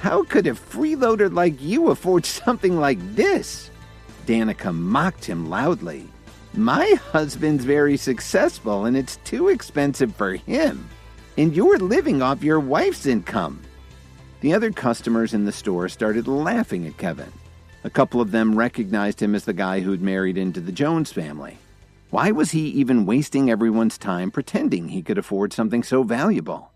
How could a freeloader like you afford something like this? Danica mocked him loudly. My husband's very successful and it's too expensive for him. And you're living off your wife's income. The other customers in the store started laughing at Kevin. A couple of them recognized him as the guy who'd married into the Jones family. Why was he even wasting everyone's time pretending he could afford something so valuable?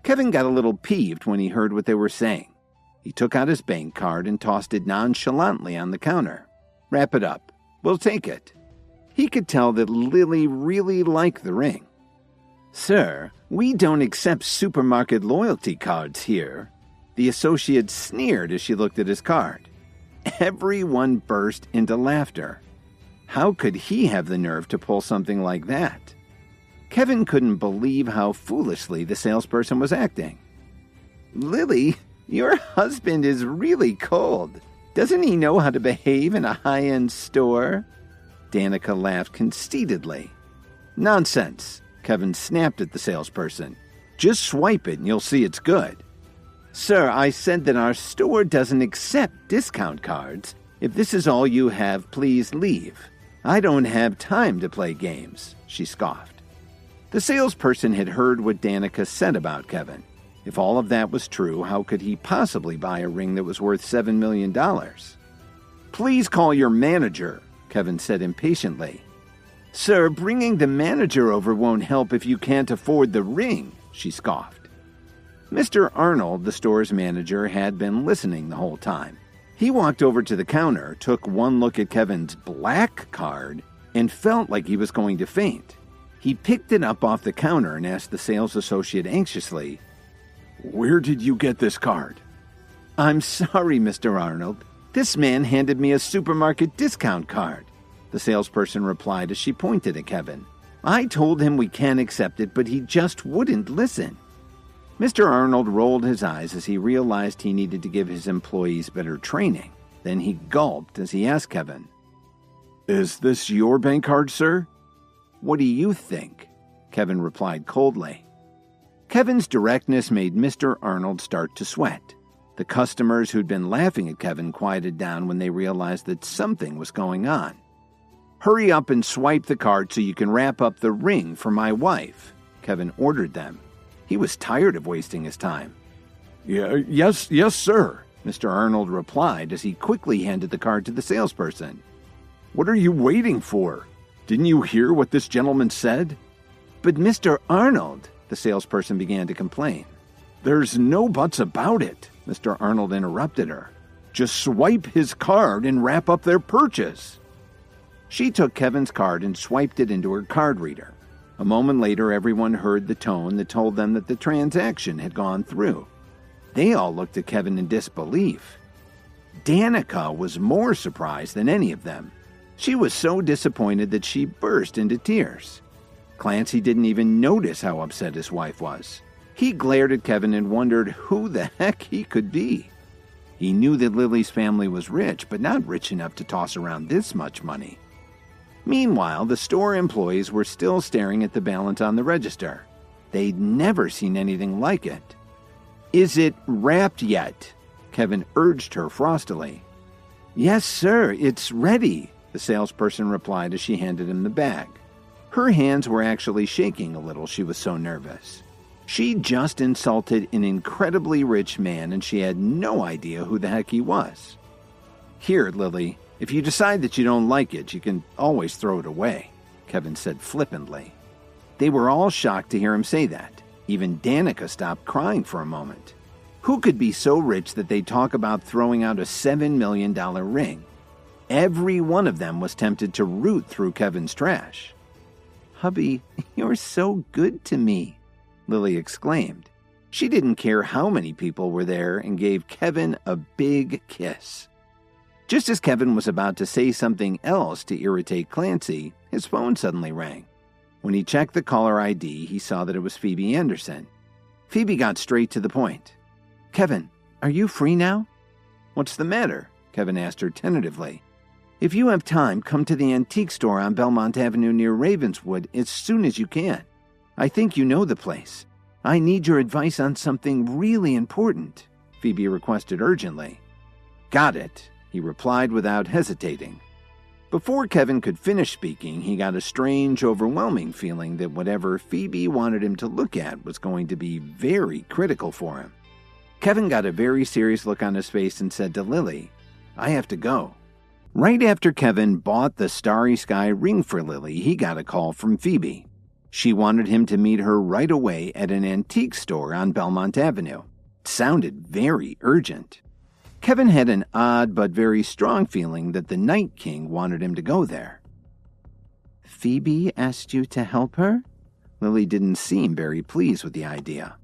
Kevin got a little peeved when he heard what they were saying. He took out his bank card and tossed it nonchalantly on the counter. Wrap it up. We'll take it. He could tell that Lily really liked the ring. Sir, we don't accept supermarket loyalty cards here. The associate sneered as she looked at his card. Everyone burst into laughter. How could he have the nerve to pull something like that? Kevin couldn't believe how foolishly the salesperson was acting. Lily, your husband is really cold. Doesn't he know how to behave in a high-end store? Danica laughed conceitedly. Nonsense, Kevin snapped at the salesperson. Just swipe it and you'll see it's good. Sir, I said that our store doesn't accept discount cards. If this is all you have, please leave. I don't have time to play games, she scoffed. The salesperson had heard what Danica said about Kevin. If all of that was true, how could he possibly buy a ring that was worth $7 million? Please call your manager, Kevin said impatiently. Sir, bringing the manager over won't help if you can't afford the ring, she scoffed. Mr. Arnold, the store's manager, had been listening the whole time. He walked over to the counter, took one look at Kevin's black card, and felt like he was going to faint. He picked it up off the counter and asked the sales associate anxiously, Where did you get this card? I'm sorry, Mr. Arnold. This man handed me a supermarket discount card, the salesperson replied as she pointed at Kevin. I told him we can't accept it, but he just wouldn't listen. Mr. Arnold rolled his eyes as he realized he needed to give his employees better training. Then he gulped as he asked Kevin, Is this your bank card, sir? What do you think? Kevin replied coldly. Kevin's directness made Mr. Arnold start to sweat. The customers who'd been laughing at Kevin quieted down when they realized that something was going on. Hurry up and swipe the card so you can wrap up the ring for my wife, Kevin ordered them. He was tired of wasting his time. Yes, sir, Mr. Arnold replied as he quickly handed the card to the salesperson. What are you waiting for? Didn't you hear what this gentleman said? But Mr. Arnold, the salesperson began to complain. There's no buts about it, Mr. Arnold interrupted her. Just swipe his card and wrap up their purchase. She took Kevin's card and swiped it into her card reader. A moment later, everyone heard the tone that told them that the transaction had gone through. They all looked at Kevin in disbelief. Danica was more surprised than any of them. She was so disappointed that she burst into tears. Clancy didn't even notice how upset his wife was. He glared at Kevin and wondered who the heck he could be. He knew that Lily's family was rich, but not rich enough to toss around this much money. Meanwhile, the store employees were still staring at the balance on the register. They'd never seen anything like it. Is it wrapped yet? Kevin urged her frostily. Yes, sir, it's ready, the salesperson replied as she handed him the bag. Her hands were actually shaking a little, she was so nervous. She just insulted an incredibly rich man and she had no idea who the heck he was. Here, Lily, if you decide that you don't like it, you can always throw it away, Kevin said flippantly. They were all shocked to hear him say that. Even Danica stopped crying for a moment. Who could be so rich that they'd talk about throwing out a $7 million ring? Every one of them was tempted to root through Kevin's trash. Hubby, you're so good to me, Lily exclaimed. She didn't care how many people were there and gave Kevin a big kiss. Just as Kevin was about to say something else to irritate Clancy, his phone suddenly rang. When he checked the caller ID, he saw that it was Phoebe Anderson. Phoebe got straight to the point. Kevin, are you free now? What's the matter? Kevin asked her tentatively. If you have time, come to the antique store on Belmont Avenue near Ravenswood as soon as you can. I think you know the place. I need your advice on something really important. Phoebe requested urgently. Got it, he replied without hesitating. Before Kevin could finish speaking, he got a strange, overwhelming feeling that whatever Phoebe wanted him to look at was going to be very critical for him. Kevin got a very serious look on his face and said to Lily, I have to go. Right after Kevin bought the Starry Sky ring for Lily, he got a call from Phoebe. She wanted him to meet her right away at an antique store on Belmont Avenue. It sounded very urgent. Kevin had an odd but very strong feeling that the Night King wanted him to go there. Phoebe asked you to help her? Lily didn't seem very pleased with the idea.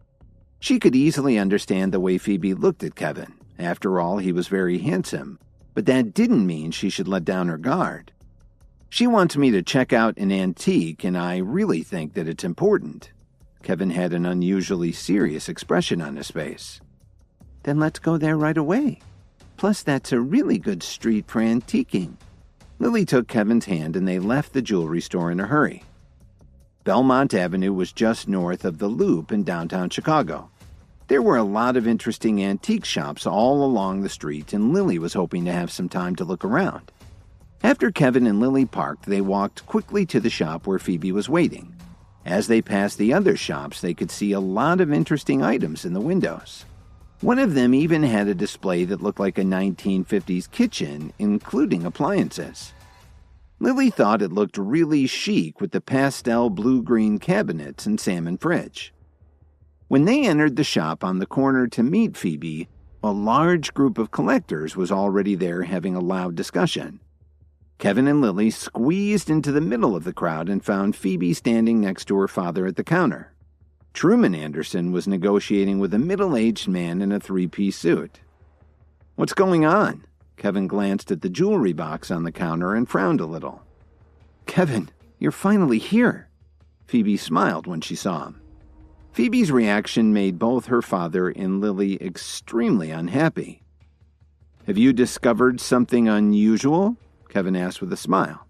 She could easily understand the way Phoebe looked at Kevin. After all, he was very handsome, but that didn't mean she should let down her guard. She wants me to check out an antique, and I really think that it's important. Kevin had an unusually serious expression on his face. Then let's go there right away. Plus, that's a really good street for antiquing. Lily took Kevin's hand and they left the jewelry store in a hurry. Belmont Avenue was just north of the Loop in downtown Chicago. There were a lot of interesting antique shops all along the street, and Lily was hoping to have some time to look around. After Kevin and Lily parked, they walked quickly to the shop where Phoebe was waiting. As they passed the other shops, they could see a lot of interesting items in the windows. One of them even had a display that looked like a 1950s kitchen, including appliances. Lily thought it looked really chic with the pastel blue-green cabinets and salmon fridge. When they entered the shop on the corner to meet Phoebe, a large group of collectors was already there having a loud discussion. Kevin and Lily squeezed into the middle of the crowd and found Phoebe standing next to her father at the counter. Truman Anderson was negotiating with a middle-aged man in a three-piece suit. What's going on? Kevin glanced at the jewelry box on the counter and frowned a little. Kevin, you're finally here. Phoebe smiled when she saw him. Phoebe's reaction made both her father and Lily extremely unhappy. Have you discovered something unusual? Kevin asked with a smile.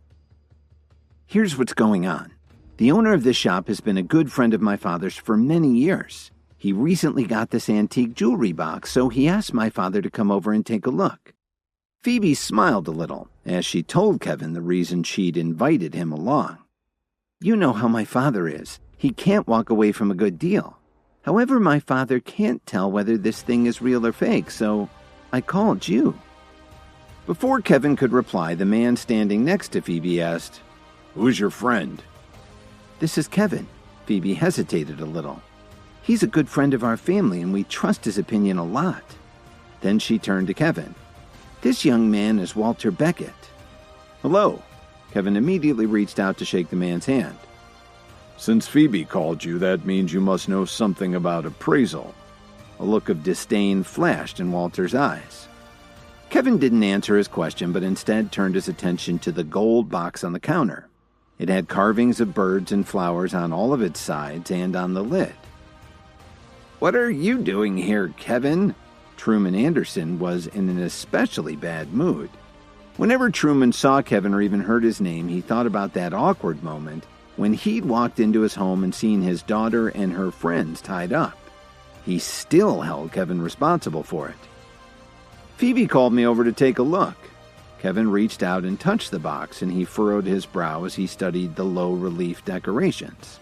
Here's what's going on. The owner of this shop has been a good friend of my father's for many years. He recently got this antique jewelry box, so he asked my father to come over and take a look. Phoebe smiled a little as she told Kevin the reason she'd invited him along. You know how my father is. He can't walk away from a good deal. However, my father can't tell whether this thing is real or fake, so I called you. Before Kevin could reply, the man standing next to Phoebe asked, Who's your friend? This is Kevin. Phoebe hesitated a little. He's a good friend of our family and we trust his opinion a lot. Then she turned to Kevin. This young man is Walter Beckett. Hello. Kevin immediately reached out to shake the man's hand. Since Phoebe called you, that means you must know something about appraisal. A look of disdain flashed in Walter's eyes. Kevin didn't answer his question, but instead turned his attention to the gold box on the counter. It had carvings of birds and flowers on all of its sides and on the lid. What are you doing here, Kevin? Truman Anderson was in an especially bad mood. Whenever Truman saw Kevin or even heard his name, he thought about that awkward moment when he'd walked into his home and seen his daughter and her friends tied up. He still held Kevin responsible for it. Phoebe called me over to take a look. Kevin reached out and touched the box, and he furrowed his brow as he studied the low-relief decorations.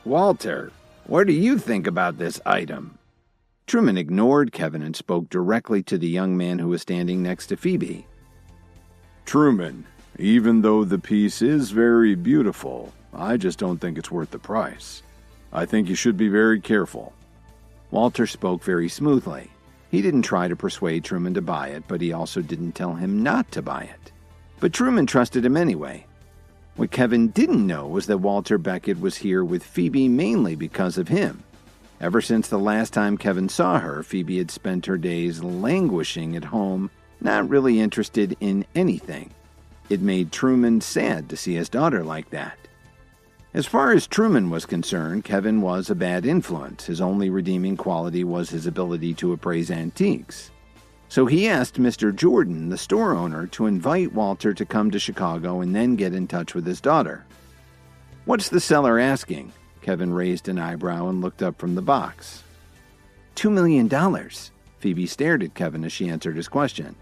Walter, what do you think about this item? Truman ignored Kevin and spoke directly to the young man who was standing next to Phoebe. Truman, even though the piece is very beautiful, I just don't think it's worth the price. I think you should be very careful. Walter spoke very smoothly. He didn't try to persuade Truman to buy it, but he also didn't tell him not to buy it. But Truman trusted him anyway. What Kevin didn't know was that Walter Beckett was here with Phoebe mainly because of him. Ever since the last time Kevin saw her, Phoebe had spent her days languishing at home, not really interested in anything. It made Truman sad to see his daughter like that. As far as Truman was concerned, Kevin was a bad influence. His only redeeming quality was his ability to appraise antiques. So he asked Mr. Jordan, the store owner, to invite Walter to come to Chicago and then get in touch with his daughter. What's the seller asking? Kevin raised an eyebrow and looked up from the box. $2 million. Phoebe stared at Kevin as she answered his question.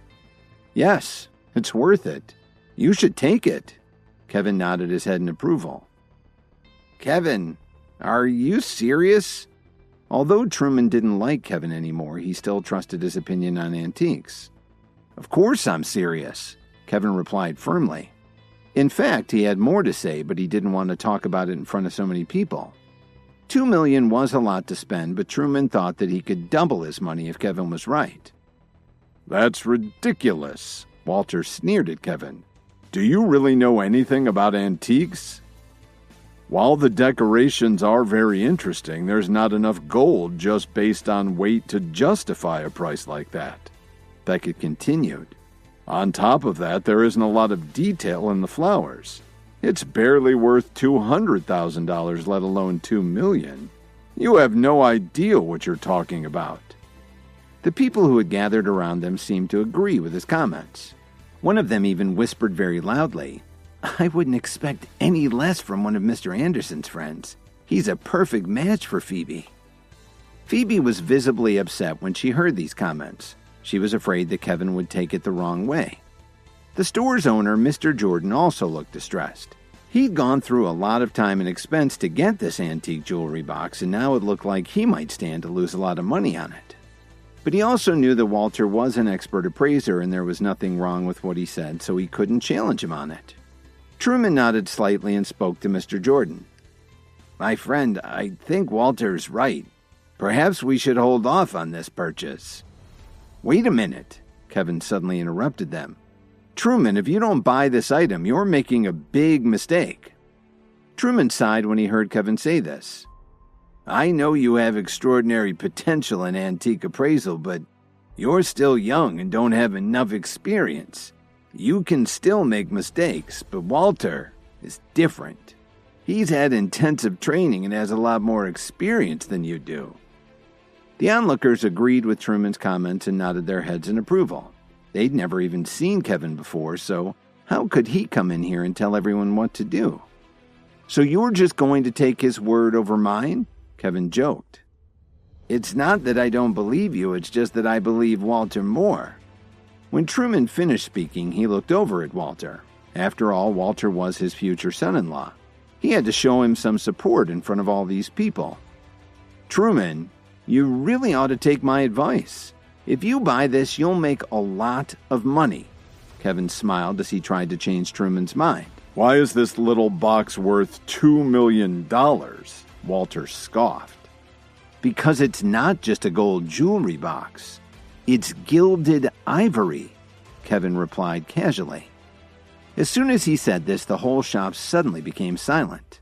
Yes, it's worth it. You should take it. Kevin nodded his head in approval. Kevin, are you serious? Although Truman didn't like Kevin anymore, he still trusted his opinion on antiques. Of course I'm serious, Kevin replied firmly. In fact, he had more to say, but he didn't want to talk about it in front of so many people. $2 million was a lot to spend, but Truman thought that he could double his money if Kevin was right. That's ridiculous, Walter sneered at Kevin. Do you really know anything about antiques? While the decorations are very interesting, there's not enough gold just based on weight to justify a price like that, Beckett continued. On top of that, there isn't a lot of detail in the flowers. It's barely worth $200,000, let alone $2 million. You have no idea what you're talking about. The people who had gathered around them seemed to agree with his comments. One of them even whispered very loudly, I wouldn't expect any less from one of Mr. Anderson's friends. He's a perfect match for Phoebe. Phoebe was visibly upset when she heard these comments. She was afraid that Kevin would take it the wrong way. The store's owner, Mr. Jordan, also looked distressed. He'd gone through a lot of time and expense to get this antique jewelry box, and now it looked like he might stand to lose a lot of money on it. But he also knew that Walter was an expert appraiser and there was nothing wrong with what he said, so he couldn't challenge him on it. Truman nodded slightly and spoke to Mr. Jordan. My friend, I think Walter's right. Perhaps we should hold off on this purchase. Wait a minute, Kevin suddenly interrupted them. Truman, if you don't buy this item, you're making a big mistake. Truman sighed when he heard Kevin say this. I know you have extraordinary potential in antique appraisal, but you're still young and don't have enough experience. You can still make mistakes, but Walter is different. He's had intensive training and has a lot more experience than you do. The onlookers agreed with Truman's comments and nodded their heads in approval. They'd never even seen Kevin before, so how could he come in here and tell everyone what to do? So you're just going to take his word over mine? Kevin joked. It's not that I don't believe you, it's just that I believe Walter more. When Truman finished speaking, he looked over at Walter. After all, Walter was his future son-in-law. He had to show him some support in front of all these people. Truman, you really ought to take my advice. If you buy this, you'll make a lot of money. Kevin smiled as he tried to change Truman's mind. Why is this little box worth $2 million? Walter scoffed. Because it's not just a gold jewelry box. It's gilded ivory, Kevin replied casually. As soon as he said this, the whole shop suddenly became silent.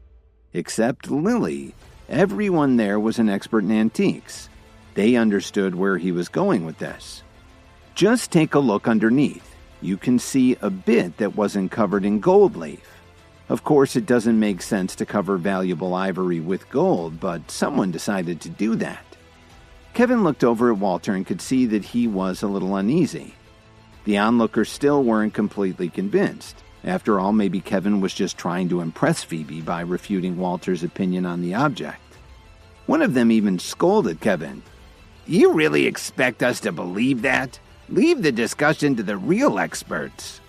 Except Lily. Everyone there was an expert in antiques. They understood where he was going with this. Just take a look underneath. You can see a bit that wasn't covered in gold leaf. Of course, it doesn't make sense to cover valuable ivory with gold, but someone decided to do that. Kevin looked over at Walter and could see that he was a little uneasy. The onlookers still weren't completely convinced. After all, maybe Kevin was just trying to impress Phoebe by refuting Walter's opinion on the object. One of them even scolded Kevin. You really expect us to believe that? Leave the discussion to the real experts.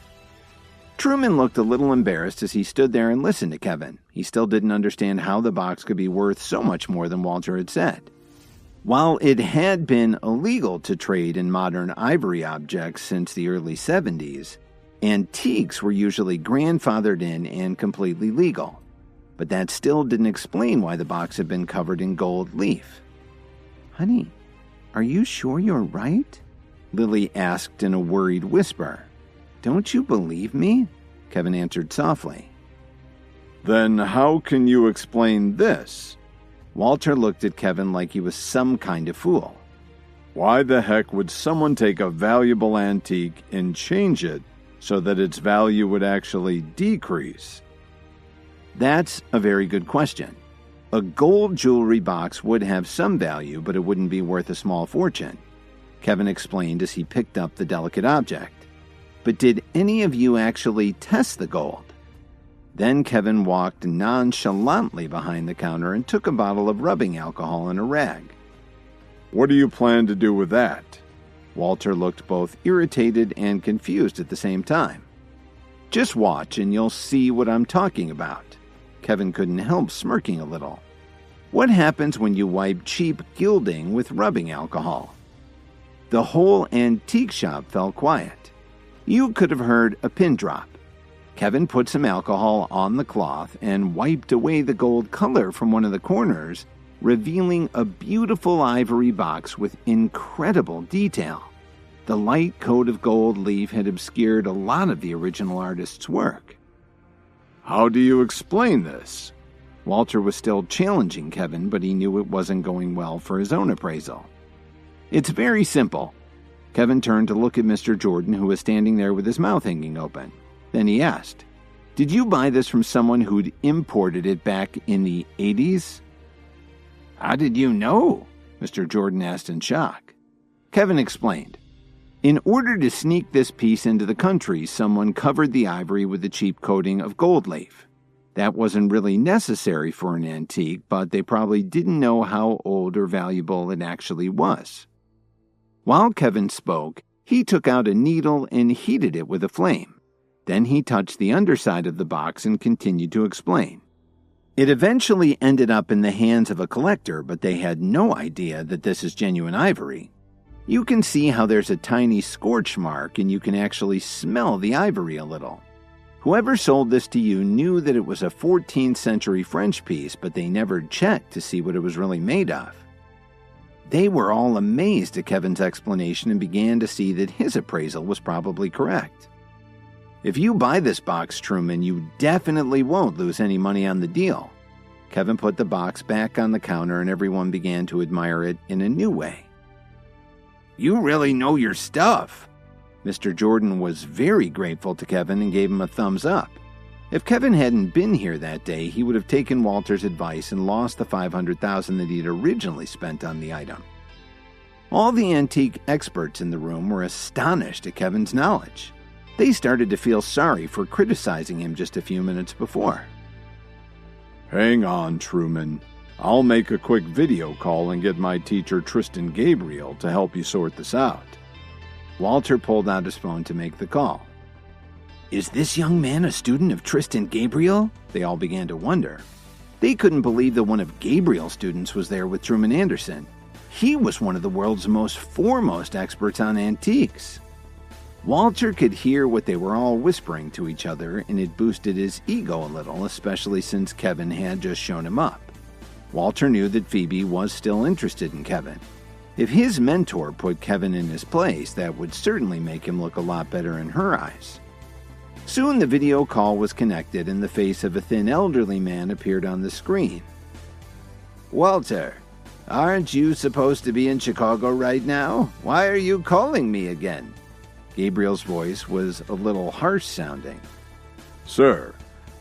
Truman looked a little embarrassed as he stood there and listened to Kevin. He still didn't understand how the box could be worth so much more than Walter had said. While it had been illegal to trade in modern ivory objects since the early 70s, antiques were usually grandfathered in and completely legal. But that still didn't explain why the box had been covered in gold leaf. Honey, are you sure you're right? Lily asked in a worried whisper. Don't you believe me? Kevin answered softly. Then how can you explain this? Walter looked at Kevin like he was some kind of fool. Why the heck would someone take a valuable antique and change it so that its value would actually decrease? That's a very good question. A gold jewelry box would have some value, but it wouldn't be worth a small fortune, Kevin explained as he picked up the delicate object. But did any of you actually test the gold? Then Kevin walked nonchalantly behind the counter and took a bottle of rubbing alcohol and a rag. What do you plan to do with that? Walter looked both irritated and confused at the same time. Just watch and you'll see what I'm talking about. Kevin couldn't help smirking a little. What happens when you wipe cheap gilding with rubbing alcohol? The whole antique shop fell quiet. You could have heard a pin drop. Kevin put some alcohol on the cloth and wiped away the gold color from one of the corners, revealing a beautiful ivory box with incredible detail. The light coat of gold leaf had obscured a lot of the original artist's work. How do you explain this? Walter was still challenging Kevin, but he knew it wasn't going well for his own appraisal. It's very simple. Kevin turned to look at Mr. Jordan, who was standing there with his mouth hanging open. Then he asked, "Did you buy this from someone who'd imported it back in the 80s? "How did you know?" Mr. Jordan asked in shock. Kevin explained. In order to sneak this piece into the country, someone covered the ivory with a cheap coating of gold leaf. That wasn't really necessary for an antique, but they probably didn't know how old or valuable it actually was. While Kevin spoke, he took out a needle and heated it with a flame. Then he touched the underside of the box and continued to explain. It eventually ended up in the hands of a collector, but they had no idea that this is genuine ivory. You can see how there's a tiny scorch mark and you can actually smell the ivory a little. Whoever sold this to you knew that it was a 14th century French piece, but they never checked to see what it was really made of. They were all amazed at Kevin's explanation and began to see that his appraisal was probably correct. If you buy this box, Truman, you definitely won't lose any money on the deal. Kevin put the box back on the counter and everyone began to admire it in a new way. You really know your stuff. Mr. Jordan was very grateful to Kevin and gave him a thumbs up. If Kevin hadn't been here that day, he would have taken Walter's advice and lost the $500,000 that he'd originally spent on the item. All the antique experts in the room were astonished at Kevin's knowledge. They started to feel sorry for criticizing him just a few minutes before. Hang on, Truman. I'll make a quick video call and get my teacher Tristan Gabriel to help you sort this out. Walter pulled out his phone to make the call. Is this young man a student of Tristan Gabriel? They all began to wonder. They couldn't believe that one of Gabriel's students was there with Truman Anderson. He was one of the world's most foremost experts on antiques. Walter could hear what they were all whispering to each other, and it boosted his ego a little, especially since Kevin had just shown him up. Walter knew that Phoebe was still interested in Kevin. If his mentor put Kevin in his place, that would certainly make him look a lot better in her eyes. Soon the video call was connected and the face of a thin elderly man appeared on the screen. Walter, aren't you supposed to be in Chicago right now? Why are you calling me again? Gabriel's voice was a little harsh sounding. Sir,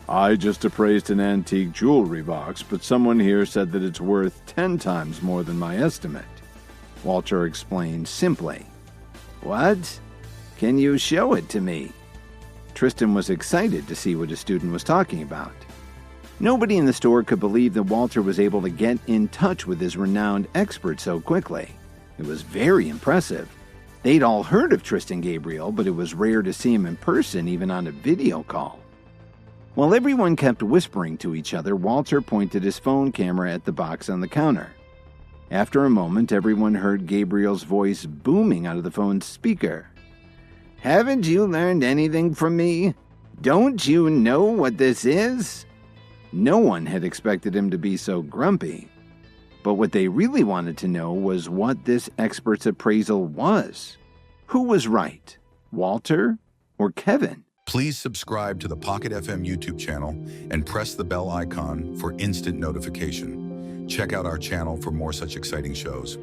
I just appraised an antique jewelry box, but someone here said that it's worth 10 times more than my estimate. Walter explained simply. What? Can you show it to me? Tristan was excited to see what his student was talking about. Nobody in the store could believe that Walter was able to get in touch with his renowned expert so quickly. It was very impressive. They'd all heard of Tristan Gabriel, but it was rare to see him in person, even on a video call. While everyone kept whispering to each other, Walter pointed his phone camera at the box on the counter. After a moment, everyone heard Gabriel's voice booming out of the phone's speaker. Haven't you learned anything from me? Don't you know what this is? No one had expected him to be so grumpy. But what they really wanted to know was what this expert's appraisal was. Who was right, Walter or Kevin? Please subscribe to the Pocket FM YouTube channel and press the bell icon for instant notification. Check out our channel for more such exciting shows.